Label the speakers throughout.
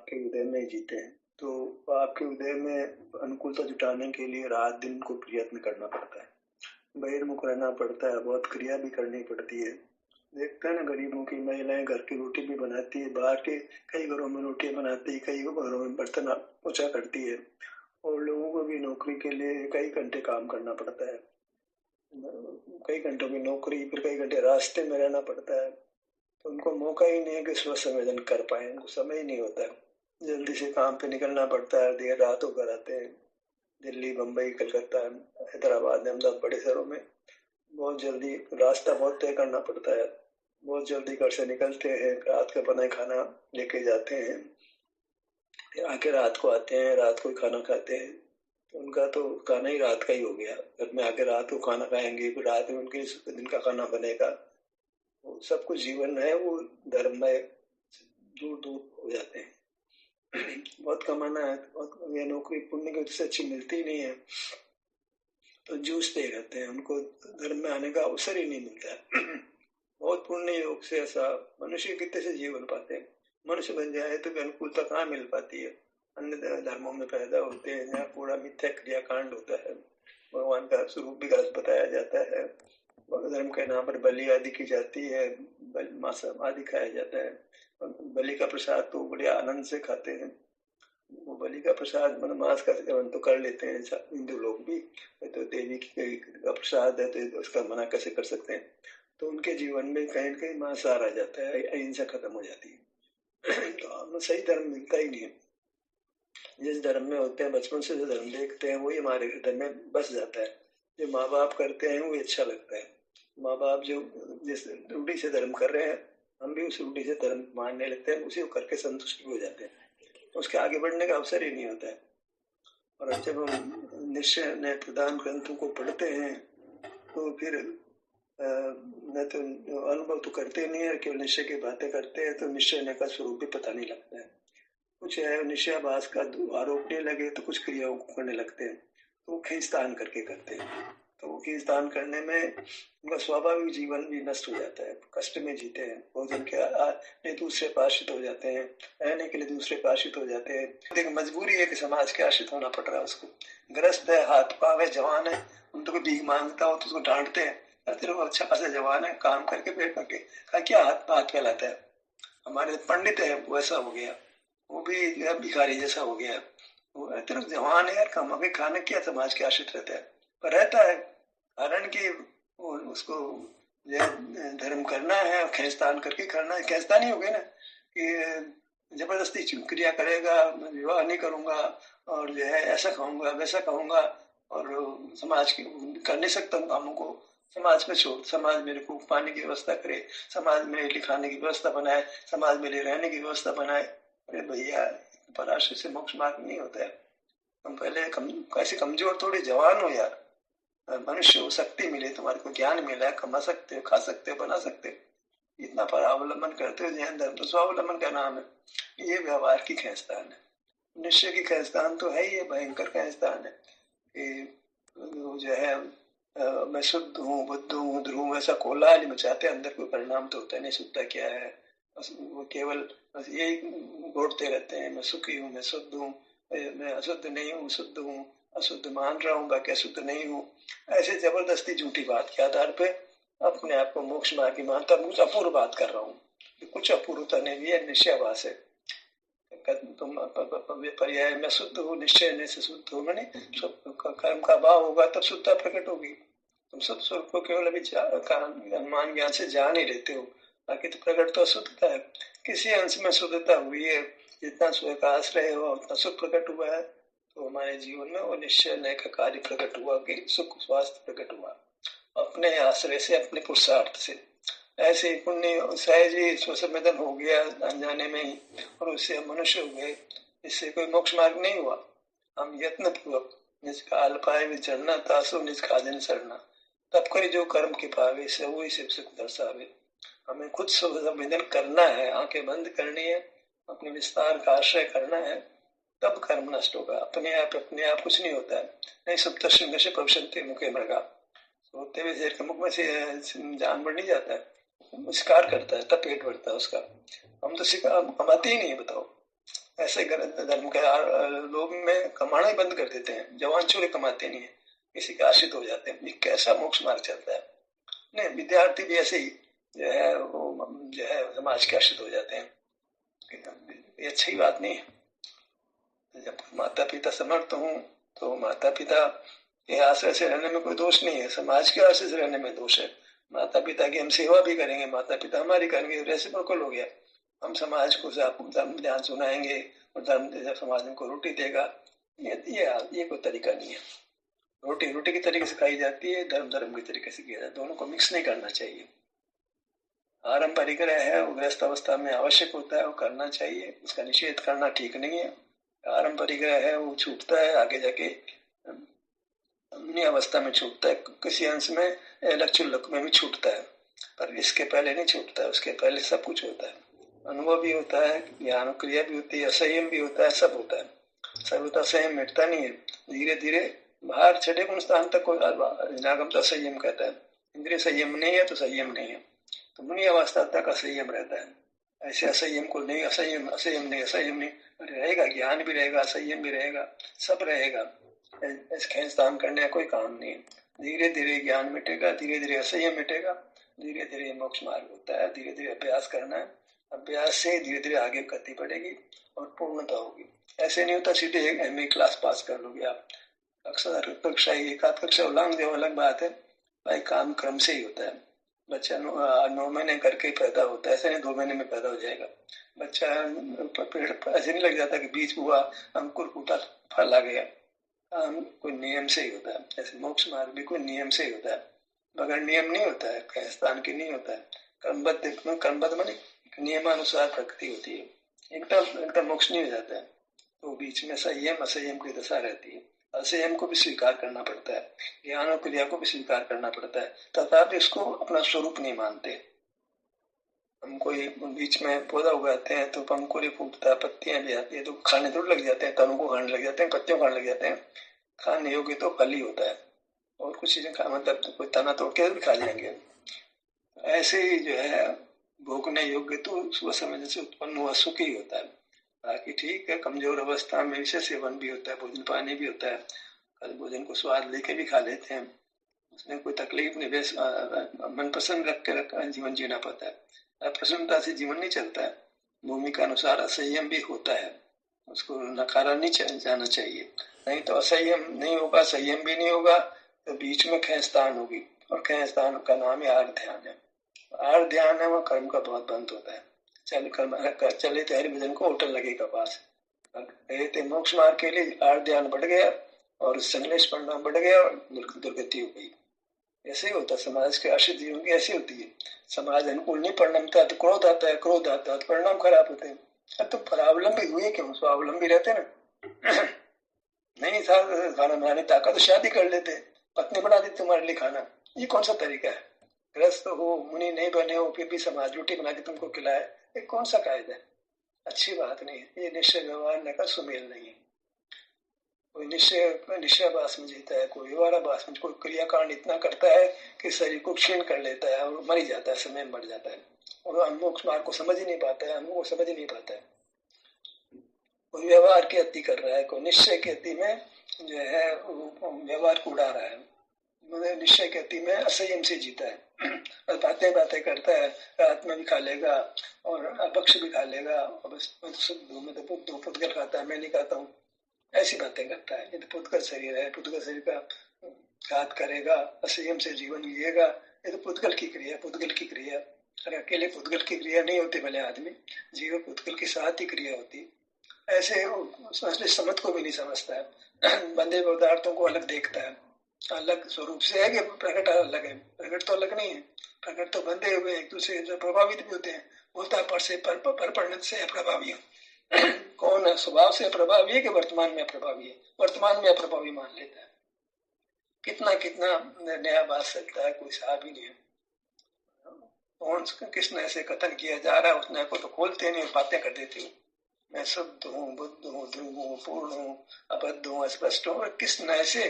Speaker 1: आपके उदय में जीते हैं, तो आपके उदय में अनुकूलता जुटाने के लिए रात दिन को प्रयत्न करना पड़ता है, बहिर्मुख रहना पड़ता है, बहुत क्रिया भी करनी पड़ती है। देखते हैं ना, गरीबों की महिलाएं घर की रोटी भी बनाती है, बाहर के कई घरों में रोटी बनाती है, कई घरों में बर्तन पोछा करती है, और लोगों को भी नौकरी के लिए कई घंटे काम करना पड़ता है, कई घंटों की नौकरी, फिर कई घंटे रास्ते में रहना पड़ता है। तो उनको मौका ही नहीं है कि स्व संवेदन कर पाए, उनको समय ही नहीं होता है। जल्दी से काम पे निकलना पड़ता है, देर रात होकर आते हैं। दिल्ली, बम्बई, कलकत्ता, हैदराबाद, अहमदाबाद, बड़े शहरों में बहुत जल्दी रास्ता बहुत तय करना पड़ता है, बहुत जल्दी घर से निकलते हैं, रात का बना खाना लेके जाते हैं, फिर आके रात को आते हैं, रात को खाना खाते हैं। तो उनका तो खाना ही रात का ही हो गया, घर में आके रात को खाना खाएंगे, फिर रात में उनके दिन का खाना बनेगा। वो सब कुछ जीवन है वो धर्म में दूर दूर हो जाते हैं। बहुत कमाना है, बहुत ये नौकरी पुण्य की से अच्छी मिलती नहीं है, तो जूझते रहते हैं, उनको धर्म में आने का अवसर ही नहीं मिलता है। बहुत पुण्य योग से ऐसा मनुष्य कितने से जीवन पाते हैं, मनुष्य बन जाए तो अनुकूलता कहाँ मिल पाती है। अन्य धर्मों में पैदा होते हैं जहाँ पूरा मिथ्या क्रिया कांड होता है, भगवान का स्वरूप भी गलत बताया जाता है, धर्म के नाम पर बलि आदि की जाती है, मांस आदि खाया जाता है। बलि का प्रसाद तो बड़े आनंद से खाते हैं, वो बलि का प्रसाद मतलब मांस का सेवन तो कर लेते हैं हिंदू लोग भी, तो देवी का प्रसाद है तो उसका मना कैसे कर सकते हैं। तो उनके जीवन में कहीं न कहीं मांसाहार आ जाता है, अहिंसा खत्म हो जाती है। तो हमें सही धर्म मिलता ही नहीं है। जिस धर्म में होते हैं, बचपन से जो धर्म देखते हैं वही हमारे धर्म में बस जाता है। जो माँ बाप करते हैं वो अच्छा लगता है। माँ बाप जो जिस रूढ़ी से धर्म कर रहे हैं, हम भी उस रूढ़ी से धर्म मानने लगते हैं, उसी को करके संतुष्ट हो जाते हैं, उसके आगे बढ़ने का अवसर ही नहीं होता है। और जब हम निश्चय ने प्रदान ग्रंथों को पढ़ते हैं तो फिर न तो अनुभव तो करते नहीं है, केवल निश्चय की बातें करते हैं, तो निश्चय का स्वरूप भी पता नहीं लगता है। कुछ है निश्चयाभास का आरोपने लगे तो कुछ क्रियाओं को करने लगते हैं, तो वो खींचतान करके करते हैं, तो वो खींचतान करने में उनका स्वाभाविक जीवन भी नष्ट हो जाता है, कष्ट में जीते हैं, भोजन के दूसरे पे आश्रित हो जाते हैं, रहने के लिए दूसरे पे आश्रित हो जाते हैं। देखिए मजबूरी है कि समाज के आश्रित होना पड़ रहा है उसको। ग्रस्त है, हाथ पाव है, जवान है, उन तो भीख मांगता हो तो उसको डांटते हैं, तेरे को अच्छा खासा जवान है, काम करके पेट करके का क्या हाथ फैलाता है। हमारे पंडित है वैसा हो गया, वो भी भिखारी जैसा हो गया। वो तेरे जवान है यार, कमा के खाना क्या समाज के आश्रित रहता है, पर रहता है कारण कि उसको धर्म करना है, खेस्तान करके करना है। खेस्तान ही हो गया ना कि जबरदस्ती क्रिया करेगा, मैं विवाह नहीं करूंगा और जो है ऐसा खाऊंगा वैसा खाऊंगा, और समाज की कर नहीं सकता हूँ कामों को, समाज में छोड़, समाज मेरे को पानी की व्यवस्था करे, समाज मेरे लिए खाने की व्यवस्था बनाए, समाज मेरे लिए रहने की व्यवस्था बनाए। अरे भैया, पराशर से मोक्ष मार्ग नहीं होता है। तुम पहले कैसे कमजोर थोड़ी जवान हो यार, मनुष्य हो, शक्ति मिले, तुम्हारे को ज्ञान मिला है, कमा सकते हो, खा सकते हो, बना सकते हो, इतना परावलंबन करते हो जैन धर्म, तो स्वावलंबन का नाम है। ये व्यवहार की खेचतान है, निश्चय की खेचतान तो है ही, ये भयंकर खेचतान है कि वो जो है मैं शुद्ध हूँ, बुद्ध हूँ, ध्रुव, ऐसा कोलाहल मचाते, अंदर कोई परिणाम तो होता नहीं, शुद्धता क्या है, वो केवल बस यही घोटते रहते हैं, मैं सुखी हूँ, मैं शुद्ध हूँ, मैं अशुद्ध नहीं हूँ, शुद्ध हूँ, अशुद्ध मान रहा हूँ, बाकी अशुद्ध नहीं हूँ। ऐसे जबरदस्ती झूठी बात के आधार पे अपने आप को मोक्ष मार्ग की मानता, कुछ अपूर्व बात कर रहा हूँ, कुछ अपूर्वता नहीं भी है, निश्चयाभास है। तुम पर्याय में शुद्ध हो, निश्चय से शुद्ध हो, मैंने कर्म का भाव होगा तब शुद्धता प्रकट होगी। तुम शुद्ध स्वरूप को केवल अभी अनुमान ज्ञान से जान ही लेते हो, बाकी तो प्रकट तो अशुद्धता है। किसी अंश में शुद्धता हुई है, जितना स्व का आश्रय हुआ उतना सुख प्रकट हुआ है, तो हमारे जीवन में वो निश्चय नय का कार्य प्रकट हुआ कि सुख स्वास्थ्य प्रकट हुआ अपने आश्रय से, अपने पुरुषार्थ से। ऐसे पुण्य सहज ही स्वसंवेदन हो गया अनजाने में ही, और उससे मनुष्य हुए, इससे कोई मोक्ष मार्ग नहीं हुआ। हम यत्न पूर्वक निज काल पाए विचरना, तासो निज काजन सरना, तब करे जो कर्म के पावे, से वही शिव सुख दर्शावे। हमें खुद संवेदन करना है, आंखें बंद करनी है, अपने विस्तार का आश्रय करना है, तब कर्म नष्ट होगा। अपने आप कुछ नहीं होता है। नहीं सुप्त श्रृंग से पविशन्ते मुखे मृगा, सोते हुए शेर के मुख में से जानवर नहीं जाता है, शिकार करता है तब पेट भरता है उसका। हम तो शिकार, हम आते ही नहीं है, बताओ। ऐसे धर्म के लोभ में कमाना ही बंद कर देते हैं, जवान चोरी कमाते नहीं है, किसी के आश्रित हो जाते हैं। ये कैसा मोक्ष मार्ग चलता है? नहीं, विद्यार्थी भी ऐसे ही जो है वो जो है समाज के आश्रित हो जाते हैं। ये अच्छी बात नहीं है। जब माता पिता समर्थ हों तो माता पिता के आश्रय से रहने में कोई दोष नहीं है, समाज के आश्रय से रहने में दोष है। माता पिता की हम सेवा भी करेंगे, माता पिता हमारी करेंगे, रेसिप्रोकल हो गया। हम समाज को धर्म ध्यान सुनाएंगे और धर्म समाज हमको रोटी देगा, ये कोई तरीका नहीं है। रोटी रोटी की तरीके से खाई जाती है, धर्म धर्म की तरीके से किया जाता है। दोनों को मिक्स नहीं करना चाहिए। आरंभ परिग्रह है वो गृहस्थ अवस्था में आवश्यक होता है, वो करना चाहिए, उसका निषेध करना ठीक नहीं है। आरंभ परिग्रह है वो छूटता है, आगे जाके अन्य अवस्था में छूटता है, किसी अंश में लक्षुल्लक में भी छूटता है, पर इसके पहले नहीं छूटता है। उसके पहले सब कुछ होता है, अनुभव भी होता है, ज्ञान क्रिया भी होती है, असंयम भी होता है, सब होता है। सब होता, संयम मिटता नहीं है। धीरे धीरे बाहर छठे गुण स्थान तक नागम तो संयम कहता है। इंद्रिय संयम नहीं है तो संयम नहीं है, तो मुनि अवस्था तक असंयम रहता है। ऐसे असंयम को नहीं, असंयम असंयम नहीं, असंयम नहीं रहेगा, ज्ञान भी रहेगा, असंयम भी रहेगा, सब रहेगा। खेचतान करने का कोई काम नहीं है। धीरे धीरे ज्ञान मिटेगा, धीरे धीरे असंयम मिटेगा, धीरे धीरे मोक्ष मार्ग होता है। धीरे धीरे अभ्यास करना है, अभ्यास से धीरे धीरे आगे गति बढ़ेगी और पूर्णता होगी। ऐसे नहीं होता सीधे एक एमए क्लास पास कर लोगे आप। अक्सर कक्षा एक आध कक्षा उल्लांघ दे अलग बात है भाई, काम क्रम से ही होता है। बच्चा 9 महीने करके पैदा होता है, ऐसे नहीं 2 महीने में पैदा हो जाएगा बच्चा। पेड़ ऐसे नहीं लग जाता कि बीज हुआ, अंकुर फूटा, फल आ गया। कोई नियम से ही होता है। ऐसे मोक्ष मार्ग भी कोई नियम से ही होता है, बगैर नियम नहीं होता है, स्थान की नहीं होता है। कर्मबद्ध माने नियमानुसार प्रकृति होती है, एकदम मोक्ष नहीं हो जाता है। तो बीच में संयम असंयम की दशा रहती है। असंयम को भी स्वीकार करना पड़ता है, ज्ञान और क्रिया को भी स्वीकार करना पड़ता है, तथापि इसको अपना स्वरूप नहीं मानते। हम कोई बीच में पौधा उगाते हैं तो पंकुरी फूटता है, पत्तियां भी आती है, तो खाने तो लग जाते हैं, तनों को खाने लग जाते हैं, पत्तियों खाने लग जाते हैं। खाने योग्य तो फल ही होता है, और कुछ चीजें मतलब तो कोई तना तोड़ के भी खा जाएंगे। ऐसे ही जो है भोगने योग्य तो सुबह समय से उत्पन्न हुआ सुख ही होता है। बाकी ठीक है, कमजोर अवस्था में विषय सेवन भी होता है, भोजन पानी भी होता है, कल भोजन को स्वाद लेके भी खा लेते हैं, उसमें कोई तकलीफ नहीं। मनपसंद रख के जीवन जीना पड़ता है, अप्रसन्नता से जीवन नहीं चलता है। भूमि के अनुसार असंयम भी होता है, उसको नकारा नहीं जाना चाहिए। नहीं तो असंयम नहीं होगा, संयम भी नहीं होगा, तो बीच में खेचतान होगी, और खेचतान का नाम है आर्ध ध्यान है। आर्ध ध्यान है वो कर्म का बहुत बंद होता है। चले तैयारी भजन को होटल लगेगा पास, मोक्ष मार्ग के लिए आर्ध ध्यान बढ़ गया और संश्लेष परिणाम बढ़ गया और दुर्गति हो गई। ऐसे ही होता है समाज के आश्रित जीवन की, ऐसी होती है। समाज अनुकूल नहीं परिणमता तो क्रोध आता है, क्रोध आता है तो परिणाम खराब होते हैं। अब तो परावलंबी हुए क्यों, स्वावलंबी रहते ना। नहीं था खाना बनाने ताकत तो शादी कर लेते, पत्नी बना दी तुम्हारे लिए खाना। ये कौन सा तरीका है? ग्रस्त हो, मुनि नहीं बने हो, फिर भी समाज रोटी बना के तुमको खिलाए, ये कौन सा कायदा है? अच्छी बात नहीं है। ये निश्चय व्यवहार का सुमेल नहीं है। कोई निश्चयाभास में जीता है, कोई व्यवहाराभास में, कोई क्रियाकांड इतना करता है कि शरीर को क्षीण कर लेता है और मर ही जाता है, समय मर जाता है, और मोक्ष मार्ग को समझ ही नहीं पाता है, अनुभव को समझ ही नहीं पाता है। कोई व्यवहार की अति कर रहा है, कोई निश्चय की अति में जो है व्यवहार को उड़ा रहा है, निश्चय की अति में असंयम से जीता है। बातें बातें करता है, रात में भी खा लेगा और अपक्ष भी खा लेगा, बस मैं तो शुद्ध हूँ, मैं तो बुद्ध हूँ, पुद्गल खाता है, मैं नहीं खाता हूँ, ऐसी बातें करता है। ये तो पुद्गल शरीर है, पुद्गल शरीर का घात करेगा, असंयम से जीवन जिएगा, ये तो पुद्गल की क्रिया, पुद्गल की क्रिया। अरे अकेले पुद्गल की क्रिया नहीं होती, भले आदमी जीव पुद्गल के साथ ही क्रिया होती। ऐसे समझ को भी नहीं समझता है, बंधे पदार्थों को अलग देखता है, अलग स्वरूप से है कि प्रकट अलग है? प्रकट तो अलग नहीं है, प्रकट तो बंधे हुए एक दूसरे से प्रभावित भी होते हैं। बोलता पर से पर परिणत से अप्रभावी है। कौन है? स्वभाव से अप्रभावी है कि वर्तमान में अप्रभावी है? वर्तमान में अप्रभावी मान लेता है। कितना कितना नया बात चलता है, कोई साहब ही नहीं है। कौन किस नए से कथन किया जा रहा है, उस नए को तो खोलते नहीं, बातें कर देते हो। मैं शुद्ध हूँ, बुद्ध हूँ, ध्रुव हूँ, पूर्ण हूँ, अबद्ध हूँ, अस्पष्ट हूँ, किस नए से?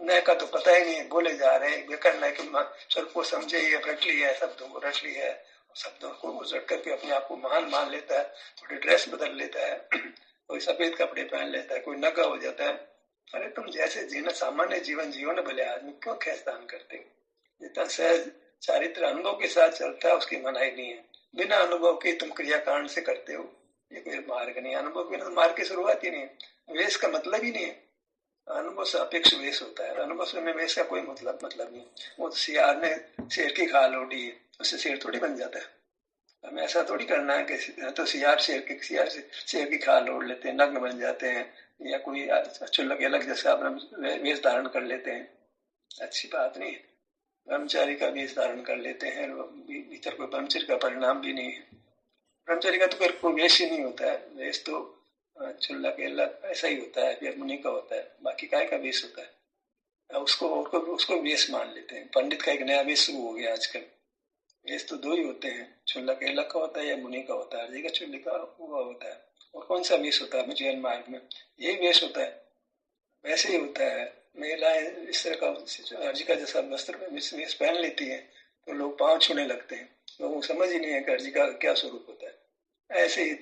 Speaker 1: नए का तो पता ही नहीं, बोले जा रहे हैं। बेकर नए के स्वरूप को समझे ही, रट लिया है, शब्दों को रट लिया है, शब्दों को उजट करके अपने आप को महान मान लेता है, थोड़ी ड्रेस बदल लेता है, कोई सफेद कपड़े पहन लेता है, कोई नंगा हो जाता है। अरे तुम जैसे जीना सामान्य जीवन जीवन न भले आदमी, क्यों खेचतान करते हो? जितना सहज चारित्र अनुभव के साथ चलता है उसकी मनाही नहीं है। बिना अनुभव के तुम क्रियाकांड से करते हो, ये कोई मार्ग नहीं। अनुभव के मार्ग की शुरुआत ही नहीं है। वेश का मतलब ही नहीं है। अनुभव से अपेक्ष वेश होता है, अनुभव में वेश का कोई मतलब नहीं। वो तो सियार ने शेर की खाल ओढ़ी है, उससे शेर थोड़ी बन जाता है। हमें ऐसा थोड़ी करना है कि तो सियार शेर की खाल ओढ़ लेते हैं, नग्न बन जाते हैं, या कोई चुल्लक अलग जैसा अपना वेश धारण कर लेते हैं, अच्छी बात नहीं। ब्रह्मचारी का वेश धारण कर लेते हैं, भीतर कोई ब्रह्मचर्य का परिणाम भी नहीं है। ब्रह्मचारी का तो फिर कोई वेश ही नहीं होता है। वेश तो चुल्ला के अलग ऐसा ही होता है, फिर मुनि का होता है, बाकी काय का वेश होता है। उसको वेश मान लेते हैं। पंडित का एक नया वेश शुरू हो गया आजकल। वेश तो दो ही होते हैं, चुल्ला के अलग का होता है या मुनि का होता है। अर्जी का चुल्ली का हुआ होता है। और कौन सा वेश होता है जैन मार्ग में? यही वेश होता है। वैसे ही होता है। महिलाएं इस तरह का अर्जी का जैसा वस्त्र वेश पहन लेती है तो लोग पांव छूने लगते हैं। लोगों को समझ ही नहीं है कि अर्जी का क्या स्वरूप होता है। ऐसे ही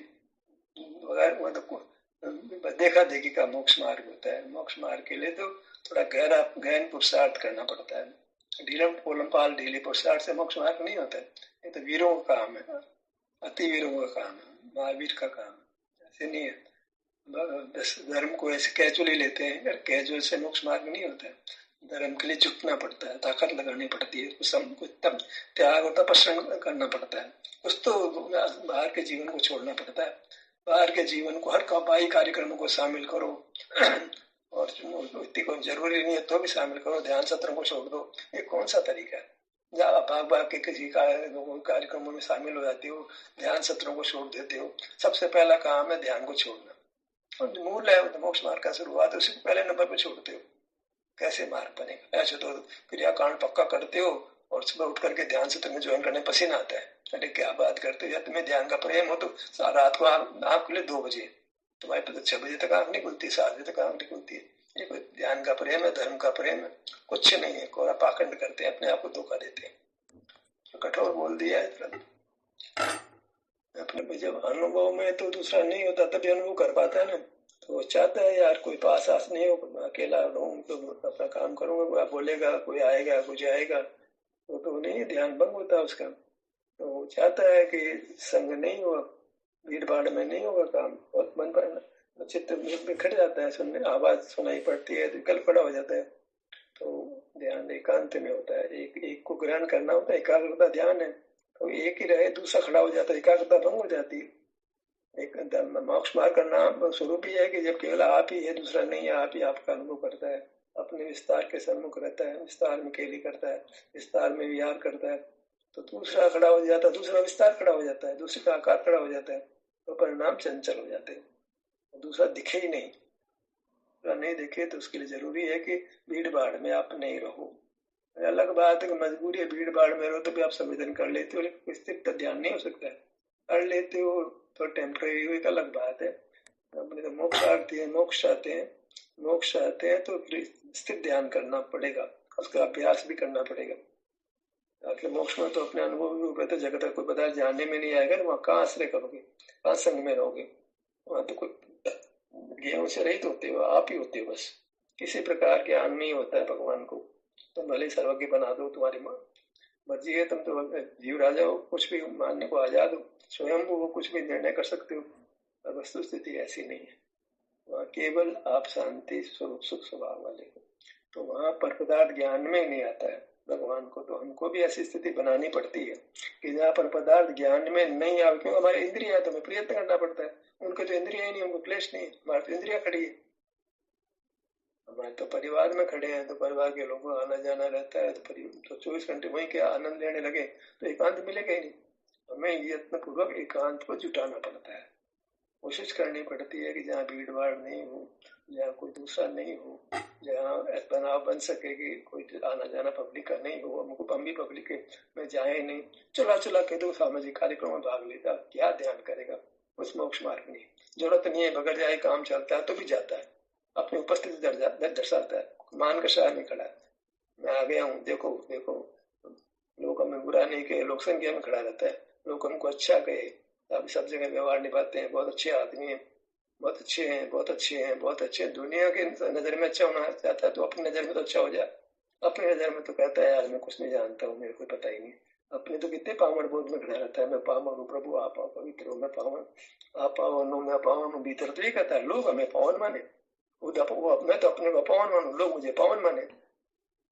Speaker 1: देखा देखी का मोक्ष मार्ग होता है। मोक्ष मार्ग के लिए तो थोड़ा गहन पुरुषार्थ करना पड़ता है। ढीलम पोलम पाल ढीले पुरुषार्थ से मोक्ष मार्ग नहीं होता है। ये तो वीरों का काम है, अति वीरों का काम है, महावीर का काम है। ऐसे नहीं है। धर्म को ऐसे कैजुअली लेते हैं, कैजुअल से मोक्ष मार्ग नहीं होता है। धर्म के लिए झुकना पड़ता है, ताकत लगानी पड़ती है, कुछ त्याग और तपस्या करना पड़ता है। कुछ तो बाहर के जीवन को छोड़ना पड़ता है। बाहर के जीवन को हर बाई कार्यक्रमों को शामिल करो और व्यक्ति को जरूरी नहीं है तो भी शामिल करो। ध्यान सत्रों को छोड़ दो, ये कौन सा तरीका है? जब भाग भाग के किसी कार्यक्रमों में शामिल हो जाते हो, ध्यान सत्रों को छोड़ देते हो। सबसे पहला काम है ध्यान को छोड़ना, और मूल है मोक्ष मार्ग का शुरुआत है, उसी को पहले नंबर पर छोड़ते हो। कैसे मार्ग बनेगा? ऐसे तो क्रियाकांड पक्का करते हो और सुबह उठ करके ध्यान सत्र में ज्वाइन करने पसीना आता है। अरे क्या बात करते हो यार, तुम्हें ध्यान का प्रेम हो तो रात को आँख खुले 2 बजे, तुम्हारे पे तो 6 बजे तक आँख नहीं खुलती, 7 बजे तक आँख नहीं खुलती है। ये कोई ध्यान का प्रेम है? धर्म का प्रेम है? कुछ नहीं है। कोरा पाखंड करते हैं, अपने आप को धोखा देते हैं। तो कठोर बोल दिया है। अपने जब अनुभव में तो दूसरा नहीं होता तभी अनुभव कर पाता है ना। तो वो चाहता है यार कोई पास आस नहीं हो, अकेला रहूं तो अपना काम करूंगा, कोई बोलेगा, कोई आएगा, कोई जाएगा, तो नहीं, ध्यान भंग होता है उसका। तो वो चाहता है कि संग नहीं हो, भीड़ भाड़ में नहीं होगा काम, और मन पर चित्त बिखर जाता है, सुनने आवाज सुनाई पड़ती है तो कल पड़ा हो जाता है। तो ध्यान एकांत में होता है, एक को ग्रहण करना होता है, एकाग्रता ध्यान है। तो एक ही रहे, दूसरा खड़ा हो जाता है, एकाग्रता भंग हो जाती है। एक मोक्ष मार्ग का नाम स्वरूप ही है कि जब केवल आप ही है, दूसरा नहीं है, आप ही आपका अनुभव करता है, अपने विस्तार के सम्मुख रहता है, विस्तार में केली करता है, विस्तार में विहार करता है। तो दूसरा खड़ा हो जाता है, दूसरा विस्तार खड़ा हो जाता है, दूसरे का आकार खड़ा हो जाता है, तो परिणाम चंचल हो जाते हैं। दूसरा दिखे ही नहीं, दूसरा नहीं दिखे तो उसके लिए जरूरी है कि भीड़ भाड़ में आप नहीं रहो। अलग बात है कि मजबूरी है, भीड़ भाड़ में रहो तो भी आप संवेदन कर लेते हो, लेकिन स्थिर ध्यान नहीं हो सकता है। कर लेते हो तो टेम्पररी, एक अलग बात है। अपने तो मोक्ष चाहते हैं तो फिर स्थिर ध्यान करना पड़ेगा, उसका अभ्यास भी करना पड़ेगा। ताकि मोक्ष में तो अपने अनुभव भी होगा, तो जगत का कोई पदार्थ जानने में नहीं आएगा, वहाँ कहाँ आश्रय करोगे, कहाँ संग में रहोगे? वहाँ तो कोई ज्ञान से रहित होते हो, आप ही होते हो बस। किसी प्रकार के ज्ञान नहीं होता है भगवान को। तुम भले सर्वज्ञ बना दो, तुम्हारी मर्जी है, तुम तो जीव राजा हो, कुछ भी मानने को आजाद हो, स्वयं वो कुछ भी निर्णय कर सकते हो। पर वस्तु स्थिति ऐसी नहीं है। वहाँ केवल आप शांति स्वरूप सुख स्वभाव वाले हो, तो वहाँ पर पदार्थ ज्ञान में नहीं आता है भगवान को। तो हमको भी ऐसी स्थिति बनानी पड़ती है कि जहाँ पर पदार्थ ज्ञान में नहीं आवे, क्योंकि हमारी इंद्रिया है तो हमें प्रयत्न करना पड़ता है। उनके तो इंद्रिया ही नहीं, उनको क्लेश नहीं, हमारी तो इंद्रिया खड़ी है। हमारे तो परिवार में खड़े हैं, तो परिवार के लोगों आना जाना रहता है, तो 24 घंटे वहीं के आनंद लेने लगे तो एकांत मिलेगा ही नहीं। हमें यत्न पूर्वक एकांत को जुटाना पड़ता है, कोशिश करनी पड़ती है कि जहाँ भीड़ भाड़ नहीं हो, जहाँ कोई दूसरा नहीं हो, जहाँ तनाव बन सके कि कोई आना जाना पब्लिक का नहीं हो। हमको हम भी पब्लिक में जाए नहीं, चला के दो सामाजिक कार्यक्रम में भाग लेता, क्या ध्यान करेगा? उस मोक्ष मार्ग में जरूरत नहीं है, बगैर जाए काम चलता है तो भी जाता है, अपनी उपस्थिति दर्शाता है, मान कर शहर में खड़ा है, मैं आ गया हूँ, देखो देखो। लोग हमें बुरा नहीं कहे, लोक संख्या में खड़ा रहता है, लोग हमको अच्छा कहे, आप सब जगह व्यवहार निभाते हैं, बहुत अच्छे आदमी हैं, बहुत अच्छे हैं, बहुत अच्छे हैं, बहुत अच्छे हैं। दुनिया के नजर में अच्छा होना चाहता है तो अपनी नजर में तो अच्छा हो जाए। अपनी नजर में तो कहता है यार मैं कुछ नहीं जानता हूँ, मेरे को पता ही नहीं। अपने तो कितने पावन बोध में खड़ा रहता है, मैं पावन हूँ प्रभु, आप आओ पवित्र हो, मैं पावन, आप पावन हो, मैं पावन हूँ। भीतर तो ये कहता है लोग हमें पावन माने, मैं तो अपने को पावन मानू, लोग मुझे पावन माने,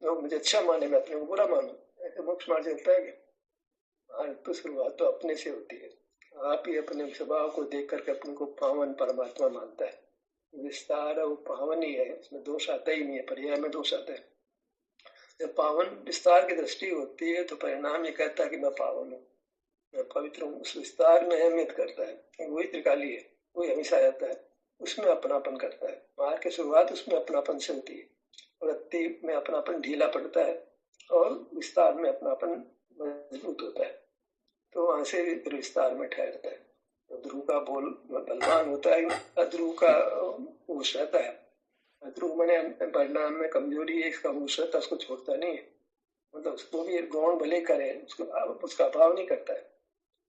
Speaker 1: लोग मुझे अच्छा माने, मैं अपने को बुरा मानू। ऐसे मोक्ष मार्ग चलता है क्या? तो शुरुआत तो अपने से होती है। आप ही अपने स्वभाव को देख करके अपने को पावन परमात्मा मानता है। विस्तार वो पावन ही है, इसमें दोष आता ही नहीं है, पर्याय में दोष आता है। जब पावन विस्तार की दृष्टि होती है तो परिणाम ये कहता है कि मैं पावन हूँ, मैं पवित्र हूँ। उस विस्तार में अहमियत करता है, वही त्रिकाली है, वही हमेशा रहता है, उसमें अपनापन करता है। मार्ग की शुरुआत उसमें अपनापन से होती है, वृत्ति में अपनापन ढीला पड़ता है और विस्तार में अपनापन मजबूत होता है, तो वहां से विस्तार में ठहरता है। तो ध्रुव का बोल बलवान होता है, अध्रुव का होश रहता है। ध्रुव मैंने परिणाम में कमजोरी है, इसका होश रहता है, उसको छोड़ता नहीं है, मतलब उसको भी गौण भले करे, उसका अभाव नहीं करता है।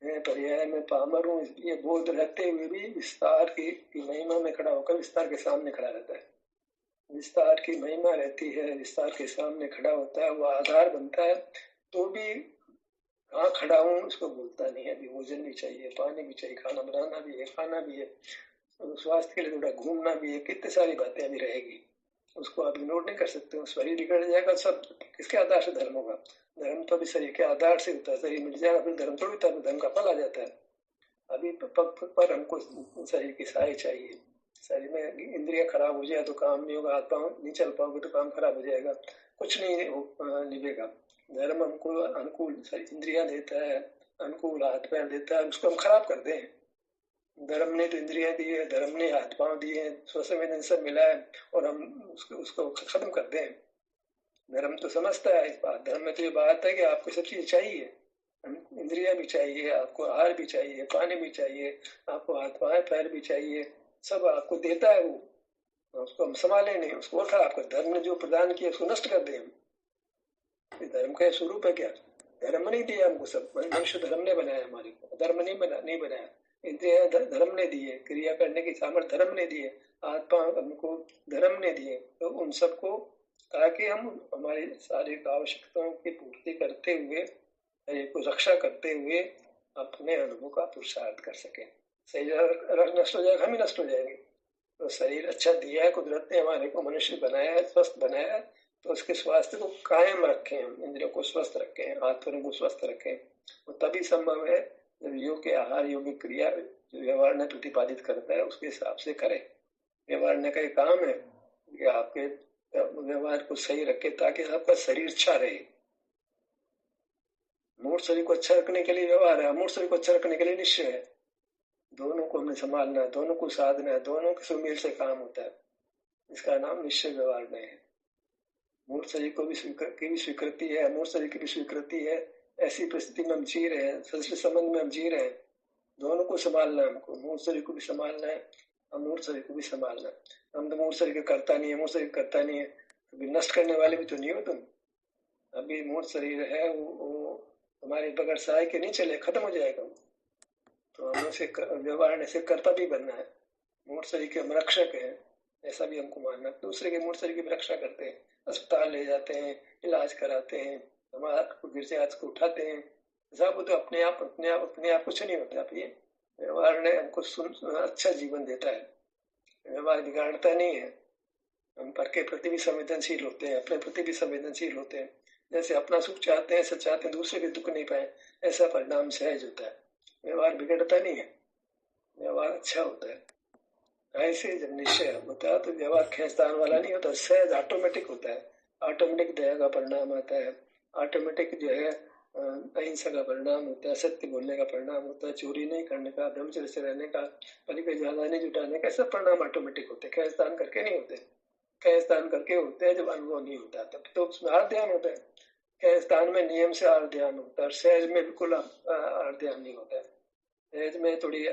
Speaker 1: मैं पर्याय में पामर हूँ, ये बोध रहते हुए भी विस्तार की महिमा में खड़ा होकर विस्तार के सामने खड़ा रहता है। विस्तार की महिमा रहती है, विस्तार के सामने खड़ा होता है, वो आधार बनता है, तो भी कहाँ खड़ा हूँ उसको बोलता नहीं है। अभी भोजन भी चाहिए, पानी भी चाहिए, खाना बनाना भी है, खाना भी है, स्वास्थ्य के लिए थोड़ा घूमना भी है, कितनी सारी बातें अभी रहेगी, उसको आप इग्नोर नहीं कर सकते हो। शरीर बिगड़ जाएगा, सब किसके आधार से धर्म होगा? धर्म तो अभी शरीर के आधार से होता है, शरीर मिट जाएगा फिर धर्म थोड़ी, तब धर्म का फल आ जाता है। अभी पर हमको शरीर की सहाय चाहिए। शरीर में इंद्रिया खराब हो जाए तो काम नहीं होगा, हाथ पाँव नहीं चल पाओगे तो काम खराब हो जाएगा, कुछ नहीं निभेगा। धर्म हमको अनुकूल इंद्रिया देता है, अनुकूल हाथ पैर देता है, उसको हम खराब कर दें। धर्म ने तो इंद्रिया दी है, धर्म ने हाथ पांव दिए हैं, स्वसंवेदन सब मिला है, और हम उसको खत्म कर दें। धर्म तो समझता है इस बात, धर्म में तो ये बात है कि आपको सब चीज चाहिए, इंद्रिया भी चाहिए, आपको आहार भी चाहिए, पानी भी चाहिए, आपको हाथ पाए पैर भी चाहिए, सब आपको देता है वो, उसको हम संभाले नहीं, उसको और खराब कर। धर्म ने जो प्रदान किया उसको नष्ट कर दे हम। धर्म का स्वरूप है क्या? धर्म नहीं दिया हमको, सब मनुष्य धर्म ने बनाया हमारे को, धर्म नहीं बनाया। इंद्रिया धर्म ने दिए, क्रिया करने की सामर्थ्य धर्म ने दिए, आत्मा हमको धर्म ने दिए, तो उन सबको ताकि हम हमारी शारीरिक आवश्यकताओं की पूर्ति करते हुए, शरीर को रक्षा करते हुए अपने अनुभव का पुरुषार्थ कर सके। शरीर नष्ट हो जाएगा, हम ही नष्ट हो जाएंगे। तो शरीर अच्छा दिया है कुदरत ने, हमारे को मनुष्य बनाया है, स्वस्थ बनाया है, तो उसके स्वास्थ्य को कायम रखें, हम इंद्रियों को स्वस्थ रखें, आत्मा को स्वस्थ रखें। तो तभी संभव है जब योग्य आहार, योग्य क्रिया जो व्यवहार ने प्रतिपादित करता है उसके हिसाब से करें। व्यवहार ने का एक काम है कि आपके व्यवहार को सही रखे ताकि आपका शरीर अच्छा रहे। मूर्त शरीर को अच्छा रखने के लिए व्यवहार है, अमूर्त शरीर को अच्छा रखने के लिए निश्चय है। दोनों को हमें संभालना है, दोनों को साधना है, दोनों के सुमेल से काम होता है, इसका नाम निश्चय व्यवहार में है। मूर्त शरीर को भी स्वीकृति है, अमूर्त शरीर की भी स्वीकृति है, ऐसी परिस्थिति में हम जी रहे हैं, संस्कृत संबंध में हम जी रहे हैं, दोनों को संभालना है हमको, मूर्त शरीर को भी संभालना है, अमूर्त शरीर को भी संभालना है। हम तो मूर्त शरीर करता नहीं है, मूर्त शरीर करता नहीं है, अभी नष्ट करने वाले भी तो नहीं हो तुम। अभी मूर्त शरीर है वो हमारे बगैर सहाय के नहीं चले, खत्म हो जाएगा वो, तो हमें से व्यवहार से कर्ता भी बनना है। मूर्त शरीर के हम रक्षक है, ऐसा भी हमको मानना। दूसरे के मूर्त शरीर की रक्षा करते हैं, अस्पताल ले जाते हैं, इलाज कराते हैं, हमारा गिर से आज को उठाते हैं, सब तो अपने आप कुछ नहीं होता। ये व्यवहार ने हमको अच्छा जीवन देता है, व्यवहार बिगाड़ता नहीं है। हम पर के प्रति भी संवेदनशील होते हैं, अपने प्रति भी संवेदनशील होते हैं। जैसे अपना सुख चाहते हैं, ऐसा चाहते हैं दूसरे के दुख नहीं पाए, ऐसा परिणाम सहज होता है। व्यवहार बिगड़ता नहीं है, व्यवहार अच्छा होता है। ऐसे जब निश्चय होता है तो व्यवहार खेचतान वाला नहीं होता, सहज ऑटोमेटिक होता है। ऑटोमेटिक दया का परिणाम आता है, ऑटोमेटिक जो है अहिंसा का परिणाम होता है, सत्य बोलने का परिणाम होता है, चोरी नहीं करने का, ब्रह्मचर्य से रहने का, पति पे ज्यादा नहीं जुटाने का, सब परिणाम ऑटोमेटिक होते हैं। खेचतान करके नहीं होते, खेचतान करके होते हैं जब अनुभव नहीं होता, तब तो उसमें आर ध्यान होता है। खेचतान में नियम से आर ध्यान होता है, सहज में बिल्कुल आर ध्यान नहीं होता है। सहज में थोड़ी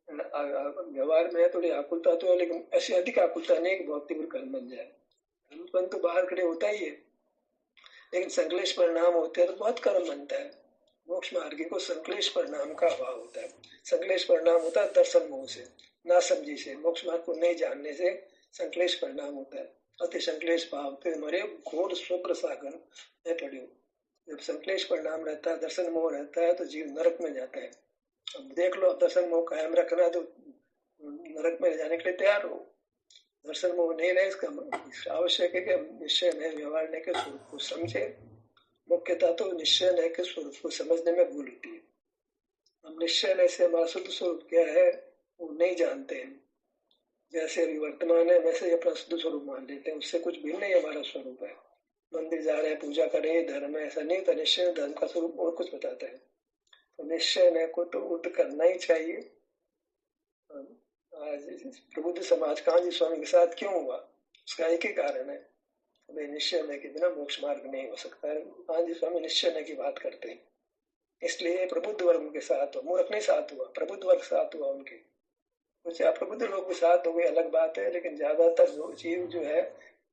Speaker 1: व्यवहार में थोड़ी आकुलता तो है, लेकिन ऐसी अधिक आकुलता नहीं कि बहुत तीव्र कर्म बन जाए। कर्म तो बाहर खड़े होता ही है, लेकिन संकलेश परिणाम होते हैं तो बहुत कर्म बनता है,
Speaker 2: मोक्ष मार्गी को संक्लेश परिणाम का अभाव होता है। संक्लेश परिणाम होता है दर्शन मोह से, ना समझी से, मोक्ष मार्ग को नहीं जानने से संक्लेश परिणाम होता है। अति संक्लेश भाव के मरे घोर शुक्र सागर में पड़े हो। जब संक्लेश परिणाम रहता है, दर्शन मोह रहता है, तो जीव नरक में जाता है। अब देख लो, दर्शन मोह कायम रखना है तो नरक में जाने के लिए तैयार हो। दर्शन मोह नहीं रहे, इसका आवश्यक है कि निश्चय नए व्यवहार ने के स्वरूप को समझे। मुख्यतः तो निश्चय नए के स्वरूप को समझने में भूल होती है। हम निश्चय नए से हमारा शुद्ध स्वरूप क्या है वो नहीं जानते हैं। जैसे अभी वर्तमान है वैसे अपना शुद्ध स्वरूप मान लेते हैं, उससे कुछ भिन्न ही हमारा स्वरूप है। मंदिर जा रहे हैं, पूजा कर रहे हैं, धर्म है, ऐसा नहीं था। निश्चय धर्म का स्वरूप और कुछ बताता है। तो निश्चय नए को तो उठ करना ही चाहिए। आज प्रबुद्ध समाज कांजी स्वामी के साथ क्यों हुआ, उसका एक ही कारण है, निश्चय नए के बिना मोक्ष मार्ग नहीं हो सकता है। कांजी स्वामी निश्चय नए की बात करते हैं, इसलिए प्रबुद्ध वर्ग के साथ हुआ, मूर्ख नहीं साथ हुआ, प्रबुद्ध वर्ग साथ हुआ उनके। कुछ अप्रबुद्ध लोग के साथ हो गए अलग बात है, लेकिन ज्यादातर जीव जो है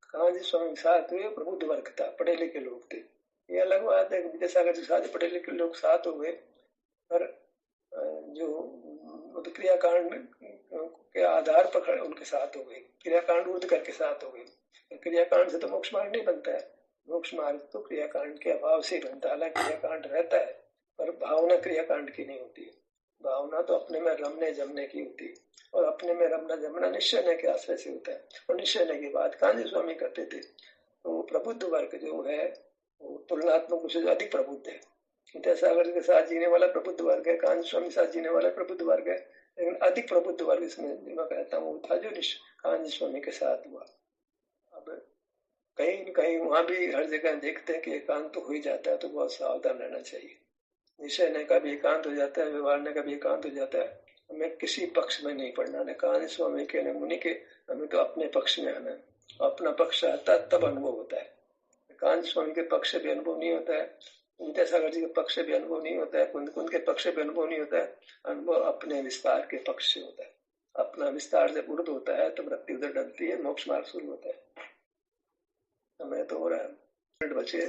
Speaker 2: कांजी स्वामी के साथ हुए प्रबुद्ध वर्ग था, पढ़े लिखे लोग थे। ये अलग बात है विद्यासागर जी साथ पढ़े लिखे लोग साथ हो गए, पर जो क्रियाकांड के आधार पर उनके साथ हो गए, क्रियाकांड उर्द करके साथ हो गए। क्रियाकांड से तो मोक्ष मार्ग नहीं बनता है। मोक्ष मार्ग तो क्रियाकांड के अभाव से बनता है। हालांकि क्रियाकांड रहता है पर भावना क्रियाकांड की नहीं होती है। भावना तो अपने में रमने जमने की होती है, और अपने में रमना जमना निश्चय के आश्रय से होता है। और निश्चय की बात कांजी स्वामी करते थे। तो प्रबुद्ध वर्ग जो है वो तुलनात्मक रूप से अधिक प्रबुद्ध है। विद्यासागर के साथ जीने वाला प्रबुद्ध वर्ग है, कांजी स्वामी के साथ जीने वाला प्रबुद्ध वर्ग है, लेकिन अधिक प्रबुद्ध वर्ग इसमें मैं कहता हूँ था जो कांजी स्वामी के साथ हुआ। अब कहीं न कहीं वहां भी हर जगह देखते हैं कि एकांत तो हो ही जाता है, तो बहुत सावधान रहना चाहिए। निश्चय ने का भी एकांत हो जाता है, व्यवहार ने का भी एकांत हो जाता है। हमें किसी पक्ष में नहीं पड़ना, न कांजी स्वामी के न मुनि के, हमें तो अपने पक्ष में आना है। अपना पक्ष आता है तब अनुभव होता है। कांजी स्वामी के पक्ष से भी अनुभव नहीं होता है, विद्यासागर जी के पक्ष से भी अनुभव नहीं होता है, कुंद कुंद के पक्ष से भी अनुभव नहीं होता है। अनुभव अपने विस्तार के पक्ष से होता है। अपना विस्तार जब उर्द होता है तो वृत्ति उधर डलती है, मोक्ष मार्ग शुरू होता है। समय तो हो रहा है, बचे।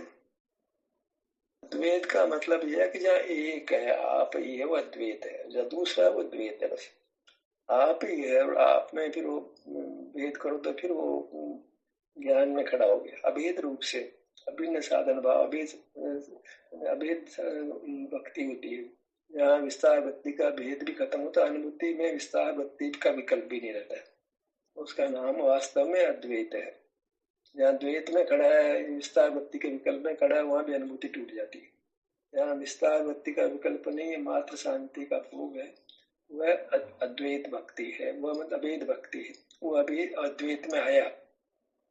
Speaker 2: द्वैत का मतलब यह है कि जहाँ एक है, आप ही है, वो अद्वैत है। जहाँ दूसरा है वो द्वैत है। बस आप ही है और आप में फिर वो भेद करो तो फिर वो ज्ञान में खड़ा हो गया। अभेद रूप से अभिन्न साधन भाव, अभेद भक्ति होती है। जहाँ विस्तार भक्ति का भेद भी खत्म होता है, अनुभूति में विस्तार भक्ति का विकल्प भी नहीं रहता है, उसका नाम वास्तव में अद्वैत है। जहाँ द्वैत में खड़ा है, विस्तार भक्ति के विकल्प में खड़ा है, वहां भी अनुभूति टूट जाती है। जहाँ विस्तार भक्ति का विकल्प नहीं है, मात्र शांति का भोग है, वह अद्वैत भक्ति है, वह अभेद भक्ति है। वो अभी अद्वैत में आया।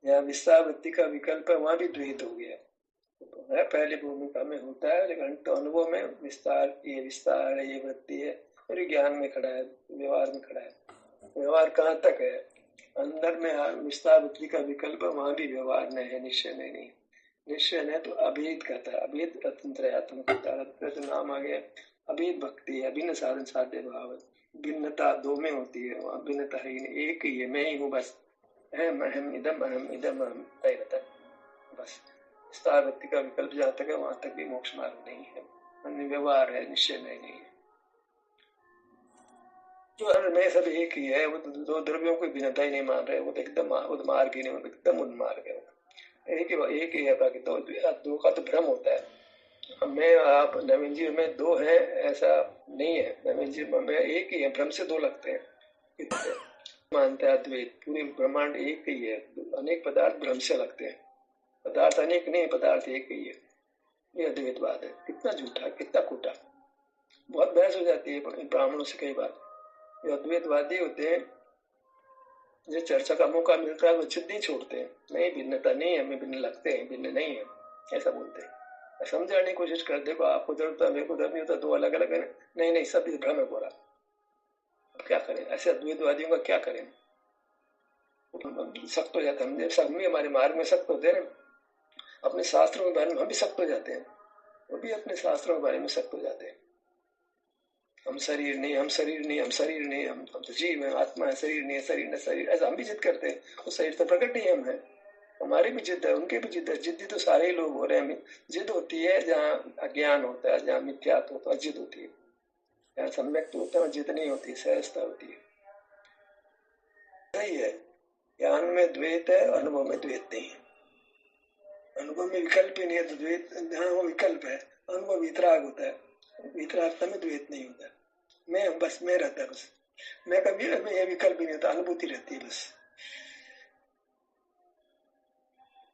Speaker 2: यहाँ विस्तार वृत्ति का विकल्प है, वहां भी द्वैत हो गया। तो है पहले भूमिका में होता है, लेकिन तो अनुभव में विस्तार है, ये वृत्ति है, फिर ज्ञान में खड़ा है, व्यवहार में खड़ा है। व्यवहार कहाँ तक है? अंदर में विस्तार वृत्ति का विकल्प, वहां भी व्यवहार नहीं है, निश्चय नहीं। निश्चय है तो अभेद कहता है, अभेद रत्नत्रयात्मक नाम आ गया। अभेद भक्ति है, भिन्न साधन साध्य भाव है। भिन्नता दो में होती है, वहां भिन्नता है एक ही है, मैं ही हूँ बस। अहम अहम इदम अहम इदम अहम रहता है बस। विस्तार भक्ति का विकल्प जहाँ तक है वहां तक भी मोक्ष मार्ग नहीं है, अन्य व्यवहार है, निश्चय नहीं है। जो मैं सब एक ही है, वो दो द्रव्यों की भिन्नता ही नहीं मान रहे, वो तो एकदम उन्मार्ग ही नहीं, एकदम उन्मार्ग है। एक ही है, बाकी दो का तो भ्रम होता है। मैं आप नवीन जी में दो हैं ऐसा नहीं है, नवीन जी में एक ही है, भ्रम से दो लगते हैं। मानते हैं अद्वैत, पूरे ब्रह्मांड एक ही है, अनेक पदार्थ भ्रम से लगते हैं। पदार्थ अनेक नहीं, पदार्थ एक ही है। ये अद्वैतवाद है। कितना झूठा, कितना खोटा। बहुत बहस हो जाती है ब्राह्मणों से कई बार। ये अद्वैतवादी होते हैं, जो चर्चा का मौका मिलता है वो जिद नहीं छोड़ते हैं। नहीं, भिन्नता नहीं है, हमें भिन्न लगते हैं, भिन्न नहीं है, ऐसा बोलते हैं। समझाने की कोशिश कर, देखो आपको दर्द होता है, मेरे को दर्द नहीं होता, दो अलग अलग है। नहीं, सब भ्रम है पूरा। अब क्या करें? ऐसे अद्वैतवादियों का क्या करें? सख्त हो जाते हैं, हम भी हमारे मार्ग में सख्त होते हैं। अपने शास्त्रों के बारे में हम भी सख्त हो जाते हैं, वो भी अपने शास्त्रों के बारे में सख्त हो जाते हैं। हम शरीर नहीं, हम शरीर नहीं, हम शरीर नहीं, हम तो जीव है, आत्मा है, शरीर नहीं है, शरीर न शरीर, ऐसा हम भी जिद करते हैं। वो शरीर तो प्रकट ही हम है, हमारी भी जिद है, उनकी भी जिद है। जिद्दी तो सारे ही लोग हो रहे हैं। जिद होती है जहाँ अज्ञान होता है, जहाँ मिथ्यात्व होता है, जिद होती है। जहाँ सम्यक तो होता है, जिद नहीं होती, सहजता होती है। सही है, ज्ञान में द्वैत है, अनुभव में द्वैत नहीं है। अनुभव में विकल्प ही नहीं है तो द्वैत, जहाँ वो विकल्प है, अनुभव वितराग होता है, वितरागता में द्वैत नहीं होता। मैं बस मैं रहता है, बस मैं कभी ये विकल्प ही नहीं होता, अनुभूति रहती है बस।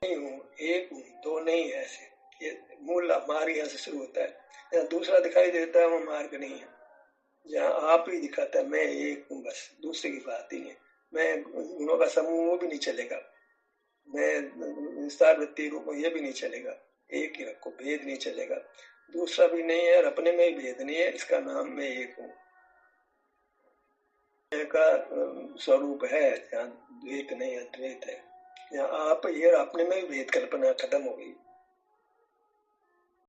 Speaker 2: नहीं हूँ, एक हूँ, दो नहीं है, ऐसे ये मूल मार्ग यहाँ से शुरू होता है। जहाँ दूसरा दिखाई देता है वो मार्ग नहीं है। जहाँ आप ही दिखाता है मैं एक हूँ, बस दूसरे की बात ही नहीं। मैं गुणों का समूह वो भी नहीं चलेगा, मैं विस्तार वृत्ति रूप ये भी नहीं चलेगा। एक ही रखो, भेद नहीं चलेगा। दूसरा भी नहीं है और अपने में ही भेद नहीं है, इसका नाम मैं एक हूँ का स्वरूप है। जहाँ द्वैत नहीं है, द्वैत है। यहाँ आप ये अपने में ही भेद कल्पना खत्म हो गई।